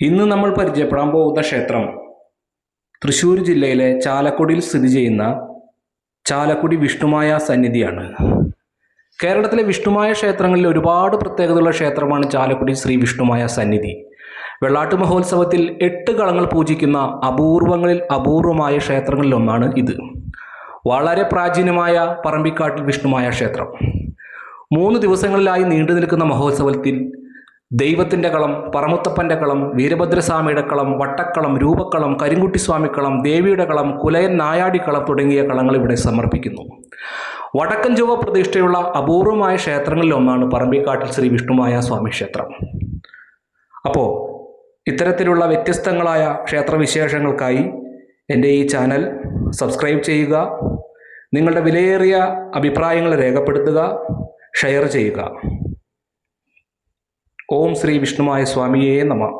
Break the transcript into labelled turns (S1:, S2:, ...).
S1: ഇന്ന് നമ്മൾ പരിചയപ്പെടാൻ പോകുന്ന ക്ഷേത്രം തൃശ്ശൂർ ജില്ലയിലെ ചാലക്കുടിയിൽ സ്ഥിതി ചെയ്യുന്ന ചാലക്കുടി വിഷ്ണുമായ സന്നിധിയാണ്. കേരളത്തിലെ വിഷ്ണുമായ ക്ഷേത്രങ്ങളിൽ ഒരുപാട് പ്രത്യേകതയുള്ള ക്ഷേത്രമാണ് ചാലക്കുടി ശ്രീ വിഷ്ണുമായ സന്നിധി. വെള്ളാട്ട് മഹോത്സവത്തിൽ 8 കളങ്ങൾ പൂജിക്കുന്ന അപൂർവമായ ക്ഷേത്രങ്ങളിലൊന്നാണ് ഇത്. വളരെ പ്രാചീനമായ പറമ്പിക്കാട്ടിൽ വിഷ്ണുമായ ക്ഷേത്രം. 3 ദിവസങ്ങളിലായി നീണ്ടു നിൽക്കുന്ന മഹോത്സവത്തിൽ ദൈവത്തിൻ്റെ കളം, പറമുത്തപ്പൻ്റെ കളം, വീരഭദ്രസ്വാമിയുടെ കളം, വട്ടക്കളം, രൂപക്കളം, കരിങ്കുട്ടിസ്വാമിക്കളം, ദേവിയുടെ കളം, കുലയൻ നായാടിക്കളം തുടങ്ങിയ കളങ്ങൾ ഇവിടെ സമർപ്പിക്കുന്നു. വടക്കൻ ചൊവ്വ പ്രതിഷ്ഠയുള്ള അപൂർവമായ ക്ഷേത്രങ്ങളിലൊന്നാണ് പറമ്പിക്കാട്ടിൽ ശ്രീ വിഷ്ണുമായ സ്വാമി ക്ഷേത്രം. അപ്പോൾ ഇത്തരത്തിലുള്ള വ്യത്യസ്തങ്ങളായ ക്ഷേത്രവിശേഷങ്ങൾക്കായി എൻ്റെ ഈ ചാനൽ സബ്സ്ക്രൈബ് ചെയ്യുക, നിങ്ങളുടെ വിലയേറിയ അഭിപ്രായങ്ങൾ രേഖപ്പെടുത്തുക, ഷെയർ ചെയ്യുക. ഓം ശ്രീ വിഷ്ണുമായ സ്വാമിയേ നമഃ.